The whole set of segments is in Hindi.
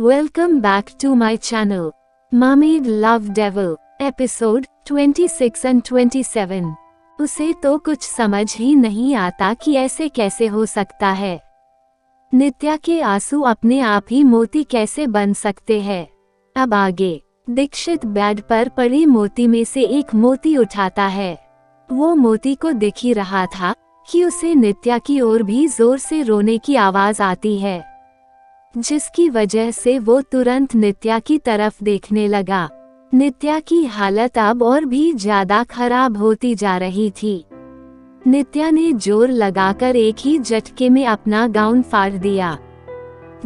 Welcome back to my channel. Mermaid Love Devil, episode 26 and 27. उसे तो कुछ समझ ही नहीं आता कि ऐसे कैसे हो सकता है। नित्या के आंसू अपने आप ही मोती कैसे बन सकते हैं। अब आगे दीक्षित बेड पर पड़ी मोती में से एक मोती उठाता है। वो मोती को दिख ही रहा था कि उसे नित्या की ओर भी जोर से रोने की आवाज आती है, जिसकी वजह से वो तुरंत नित्या की तरफ देखने लगा। नित्या की हालत अब और भी ज्यादा खराब होती जा रही थी। नित्या ने जोर लगाकर एक ही झटके में अपना गाउन फाड़ दिया,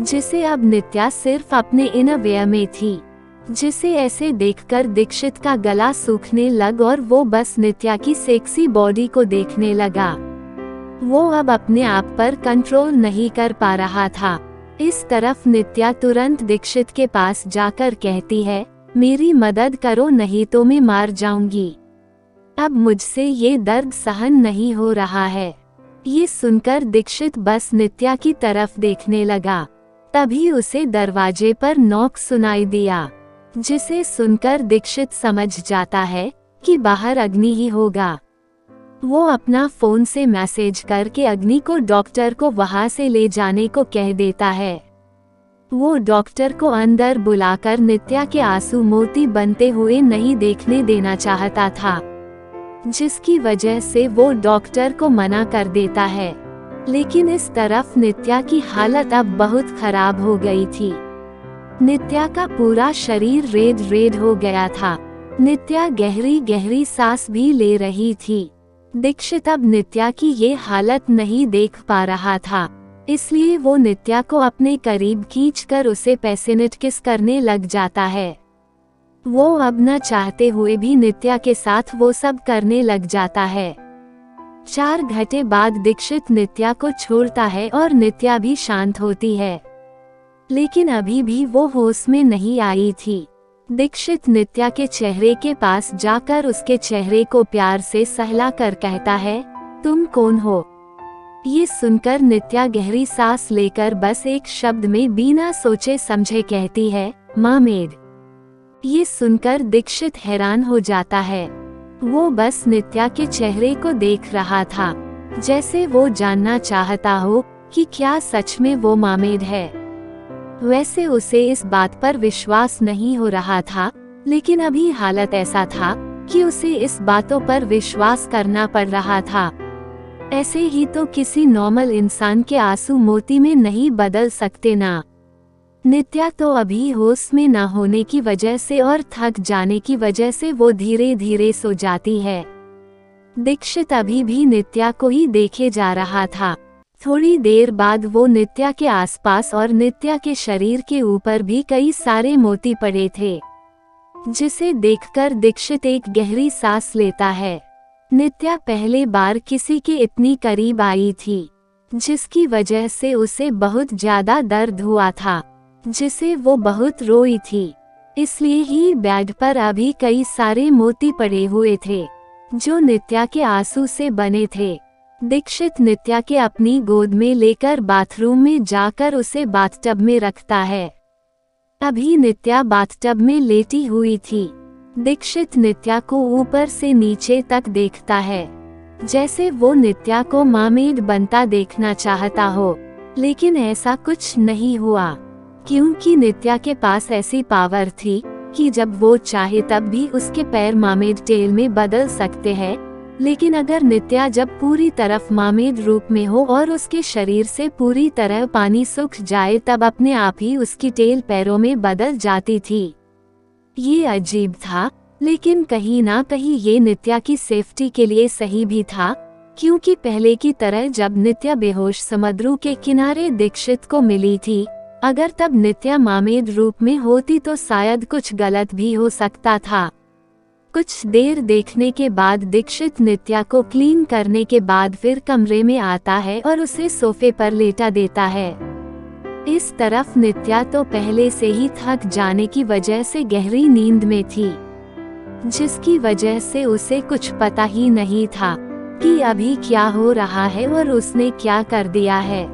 जिसे अब नित्या सिर्फ अपने इनरवियर में थी, जिसे ऐसे देखकर दीक्षित का गला सूखने लग और वो बस नित्या की सेक्सी बॉडी को देखने लगा। वो अब अपने आप पर कंट्रोल नहीं कर पा रहा था। इस तरफ नित्या तुरंत दीक्षित के पास जाकर कहती है, मेरी मदद करो नहीं तो मैं मार जाऊंगी। अब मुझसे ये दर्द सहन नहीं हो रहा है। ये सुनकर दीक्षित बस नित्या की तरफ देखने लगा। तभी उसे दरवाजे पर नॉक सुनाई दिया, जिसे सुनकर दीक्षित समझ जाता है कि बाहर अग्नि ही होगा। वो अपना फोन से मैसेज करके अग्नि को डॉक्टर को वहां से ले जाने को कह देता है। वो डॉक्टर को अंदर बुलाकर नित्या के आंसू मोती बनते हुए नहीं देखने देना चाहता था, जिसकी वजह से वो डॉक्टर को मना कर देता है। लेकिन इस तरफ नित्या की हालत अब बहुत खराब हो गई थी। नित्या का पूरा शरीर रेड रेड हो गया था। नित्या गहरी गहरी सांस भी ले रही थी। दीक्षित अब नित्या की ये हालत नहीं देख पा रहा था, इसलिए वो नित्या को अपने करीब खींचकर उसे पैसिनेट किस करने लग जाता है। वो अब न चाहते हुए भी नित्या के साथ वो सब करने लग जाता है। 4 घंटे बाद दीक्षित नित्या को छोड़ता है और नित्या भी शांत होती है, लेकिन अभी भी वो होश में नहीं आई थी। दीक्षित नित्या के चेहरे के पास जाकर उसके चेहरे को प्यार से सहलाकर कहता है, तुम कौन हो? ये सुनकर नित्या गहरी सांस लेकर बस एक शब्द में बिना सोचे समझे कहती है, मरमेड। ये सुनकर दीक्षित हैरान हो जाता है। वो बस नित्या के चेहरे को देख रहा था, जैसे वो जानना चाहता हो कि क्या सच में वो मरमेड है। वैसे उसे इस बात पर विश्वास नहीं हो रहा था, लेकिन अभी हालत ऐसा था कि उसे इस बातों पर विश्वास करना पड़ रहा था। ऐसे ही तो किसी नॉर्मल इंसान के आंसू मोती में नहीं बदल सकते ना। नित्या तो अभी होश में ना होने की वजह से और थक जाने की वजह से वो धीरे धीरे सो जाती है। दीक्षित अभी भी नित्या को ही देखे जा रहा था। थोड़ी देर बाद वो नित्या के आसपास और नित्या के शरीर के ऊपर भी कई सारे मोती पड़े थे, जिसे देखकर दीक्षित एक गहरी सांस लेता है। नित्या पहले बार किसी के इतनी करीब आई थी, जिसकी वजह से उसे बहुत ज्यादा दर्द हुआ था, जिसे वो बहुत रोई थी। इसलिए ही बेड पर अभी कई सारे मोती पड़े हुए थे, जो नित्या के आंसू से बने थे। दीक्षित नित्या के अपनी गोद में लेकर बाथरूम में जाकर उसे बाथटब में रखता है। अभी नित्या बाथटब में लेटी हुई थी। दीक्षित नित्या को ऊपर से नीचे तक देखता है, जैसे वो नित्या को मरमेड बनता देखना चाहता हो, लेकिन ऐसा कुछ नहीं हुआ, क्योंकि नित्या के पास ऐसी पावर थी कि जब वो चाहे तब भी उसके पैर मरमेड टेल में बदल सकते हैं। लेकिन अगर नित्या जब पूरी तरफ मरमेड रूप में हो और उसके शरीर से पूरी तरह पानी सूख जाए, तब अपने आप ही उसकी टेल पैरों में बदल जाती थी। ये अजीब था, लेकिन कहीं ना कहीं ये नित्या की सेफ्टी के लिए सही भी था, क्योंकि पहले की तरह जब नित्या बेहोश समुद्र के किनारे दीक्षित को मिली थी, अगर तब नित्या मरमेड रूप में होती तो शायद कुछ गलत भी हो सकता था। कुछ देर देखने के बाद दीक्षित नित्या को क्लीन करने के बाद फिर कमरे में आता है और उसे सोफे पर लेटा देता है। इस तरफ नित्या तो पहले से ही थक जाने की वजह से गहरी नींद में थी, जिसकी वजह से उसे कुछ पता ही नहीं था कि अभी क्या हो रहा है और उसने क्या कर दिया है।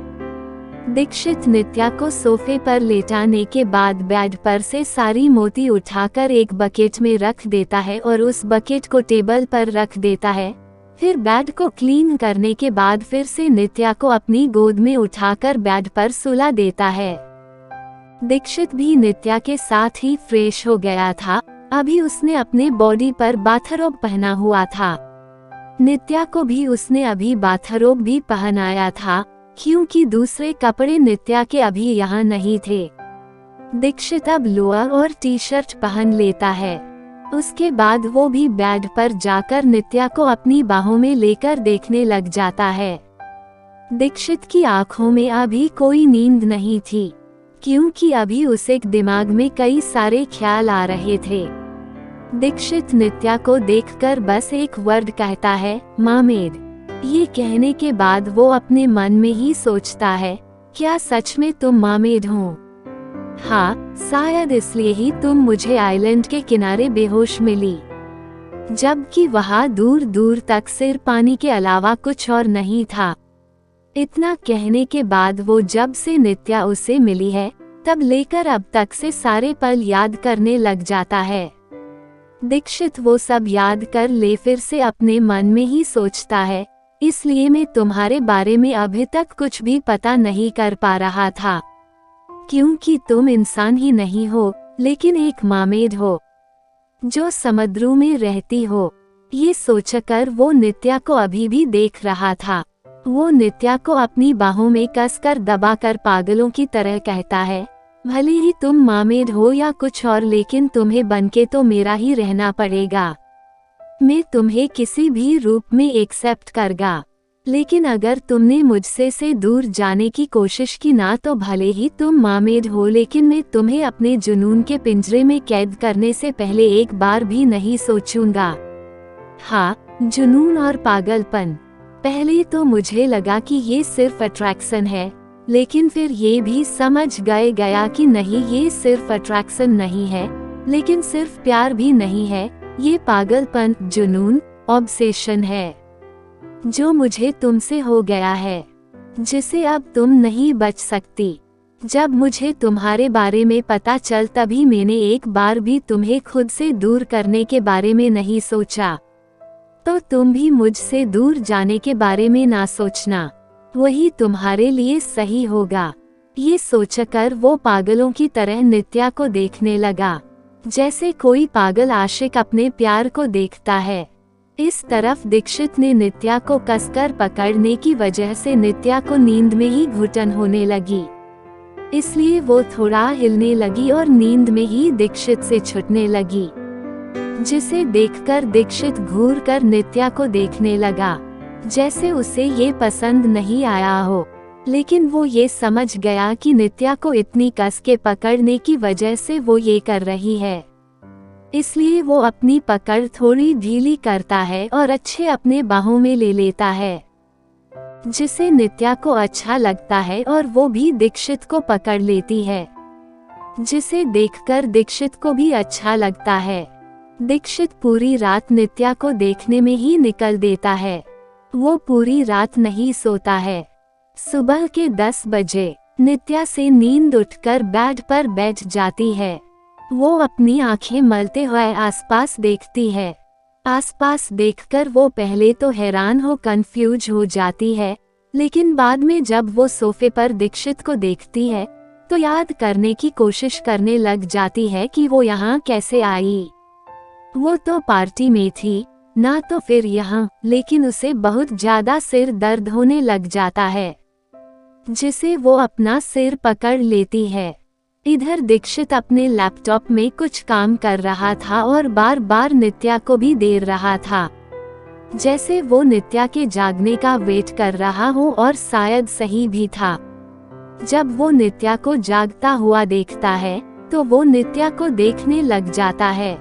दीक्षित नित्या को सोफे पर लेटाने के बाद बेड पर से सारी मोती उठाकर एक बकेट में रख देता है और उस बकेट को टेबल पर रख देता है। फिर बेड को क्लीन करने के बाद फिर से नित्या को अपनी गोद में उठाकर बेड पर सुला देता है। दीक्षित भी नित्या के साथ ही फ्रेश हो गया था। अभी उसने अपने बॉडी पर बाथरोब पहना हुआ था। नित्या को भी उसने अभी बाथरोब भी पहनाया था, क्योंकि दूसरे कपड़े नित्या के अभी यहाँ नहीं थे। दीक्षित अब लोअर और टी शर्ट पहन लेता है। उसके बाद वो भी बेड पर जाकर नित्या को अपनी बाहों में लेकर देखने लग जाता है। दीक्षित की आंखों में अभी कोई नींद नहीं थी, क्योंकि अभी उसे दिमाग में कई सारे ख्याल आ रहे थे। दीक्षित नित्या को देखकर बस एक वर्ड कहता है, मामेड। ये कहने के बाद वो अपने मन में ही सोचता है, क्या सच में तुम मामेड हो? हाँ, शायद इसलिए ही तुम मुझे आइलैंड के किनारे बेहोश मिली, जबकि वहाँ दूर दूर तक सिर्फ पानी के अलावा कुछ और नहीं था। इतना कहने के बाद वो जब से नित्या उससे मिली है तब लेकर अब तक से सारे पल याद करने लग जाता है। दीक्षित वो सब याद कर ले फिर से अपने मन में ही सोचता है, इसलिए मैं तुम्हारे बारे में अभी तक कुछ भी पता नहीं कर पा रहा था, क्योंकि तुम इंसान ही नहीं हो लेकिन एक मामेड हो जो समुद्रों में रहती हो। ये सोचकर वो नित्या को अभी भी देख रहा था। वो नित्या को अपनी बाहों में कसकर दबाकर पागलों की तरह कहता है, भले ही तुम मामेड हो या कुछ और, लेकिन तुम्हें बनके तो मेरा ही रहना पड़ेगा। मैं तुम्हें किसी भी रूप में एक्सेप्ट करगा, लेकिन अगर तुमने मुझसे से दूर जाने की कोशिश की ना, तो भले ही तुम मामेड हो लेकिन मैं तुम्हें अपने जुनून के पिंजरे में कैद करने से पहले एक बार भी नहीं सोचूंगा। हाँ, जुनून और पागलपन। पहले तो मुझे लगा कि ये सिर्फ अट्रैक्शन है, लेकिन फिर ये भी समझ गया कि नहीं, ये सिर्फ अट्रैक्शन नहीं है, लेकिन सिर्फ प्यार भी नहीं है। ये पागलपन, जुनून, ऑब्सेशन है जो मुझे तुमसे हो गया है, जिसे अब तुम नहीं बच सकती। जब मुझे तुम्हारे बारे में पता चल तभी मैंने एक बार भी तुम्हें खुद से दूर करने के बारे में नहीं सोचा, तो तुम भी मुझसे दूर जाने के बारे में ना सोचना, वही तुम्हारे लिए सही होगा। ये सोचकर वो पागलों की तरह नित्या को देखने लगा, जैसे कोई पागल आशिक अपने प्यार को देखता है। इस तरफ दीक्षित ने नित्या को कसकर पकड़ने की वजह से नित्या को नींद में ही घुटन होने लगी, इसलिए वो थोड़ा हिलने लगी और नींद में ही दीक्षित से छूटने लगी, जिसे देखकर दीक्षित घूर कर नित्या को देखने लगा, जैसे उसे ये पसंद नहीं आया हो। लेकिन वो ये समझ गया कि नित्या को इतनी कस के पकड़ने की वजह से वो ये कर रही है, इसलिए वो अपनी पकड़ थोड़ी ढीली करता है और अच्छे अपने बाहों में ले लेता है, जिसे नित्या को अच्छा लगता है और वो भी दीक्षित को पकड़ लेती है, जिसे देखकर दीक्षित को भी अच्छा लगता है। दीक्षित पूरी रात नित्या को देखने में ही निकल देता है। वो पूरी रात नहीं सोता है। सुबह के 10 बजे नित्या से नींद उठकर बेड पर बैठ जाती है। वो अपनी आंखें मलते हुए आसपास देखती है। आसपास देखकर वो पहले तो हैरान हो कंफ्यूज हो जाती है, लेकिन बाद में जब वो सोफे पर दीक्षित को देखती है तो याद करने की कोशिश करने लग जाती है कि वो यहाँ कैसे आई। वो तो पार्टी में थी, ना तो फिर यहाँ, लेकिन उसे बहुत ज्यादा सिर दर्द होने लग जाता है, जिसे वो अपना सिर पकड़ लेती है। इधर दीक्षित अपने लैपटॉप में कुछ काम कर रहा था और बार बार नित्या को भी देर रहा था, जैसे वो नित्या के जागने का वेट कर रहा हो, और शायद सही भी था। जब वो नित्या को जागता हुआ देखता है तो वो नित्या को देखने लग जाता है।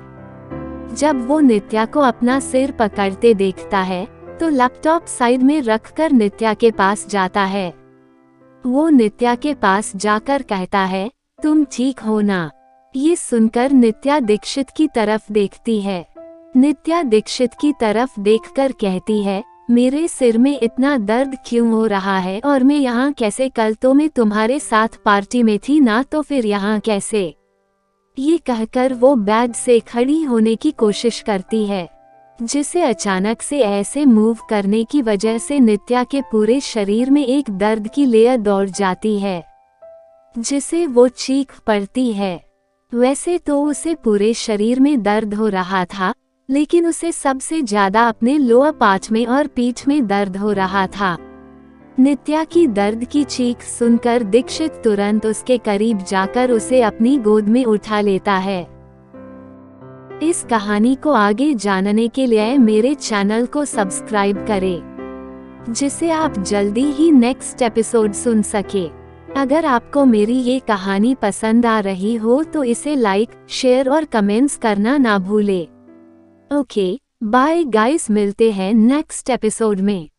जब वो नित्या को अपना सिर पकड़ते देखता है तो लैपटॉप साइड में रखकर नित्या के पास जाता है। वो नित्या के पास जाकर कहता है, तुम ठीक हो ना? ये सुनकर नित्या दीक्षित की तरफ देखती है। नित्या दीक्षित की तरफ देखकर कहती है, मेरे सिर में इतना दर्द क्यों हो रहा है और मैं यहाँ कैसे? कल तो मैं तुम्हारे साथ पार्टी में थी ना, तो फिर यहाँ कैसे? ये कहकर वो बेड से खड़ी होने की कोशिश करती है, जिसे अचानक से ऐसे मूव करने की वजह से नित्या के पूरे शरीर में एक दर्द की लेयर दौड़ जाती है, जिसे वो चीख पड़ती है। वैसे तो उसे पूरे शरीर में दर्द हो रहा था, लेकिन उसे सबसे ज्यादा अपने लोअर पार्ट में और पीठ में दर्द हो रहा था। नित्या की दर्द की चीख सुनकर दीक्षित तुरंत उसके करीब जाकर उसे अपनी गोद में उठा लेता है। इस कहानी को आगे जानने के लिए मेरे चैनल को सब्सक्राइब करें, जिसे आप जल्दी ही नेक्स्ट एपिसोड सुन सके। अगर आपको मेरी ये कहानी पसंद आ रही हो तो इसे लाइक, शेयर और कमेंट्स करना ना भूले। ओके, बाय गाइस, मिलते हैं नेक्स्ट एपिसोड में।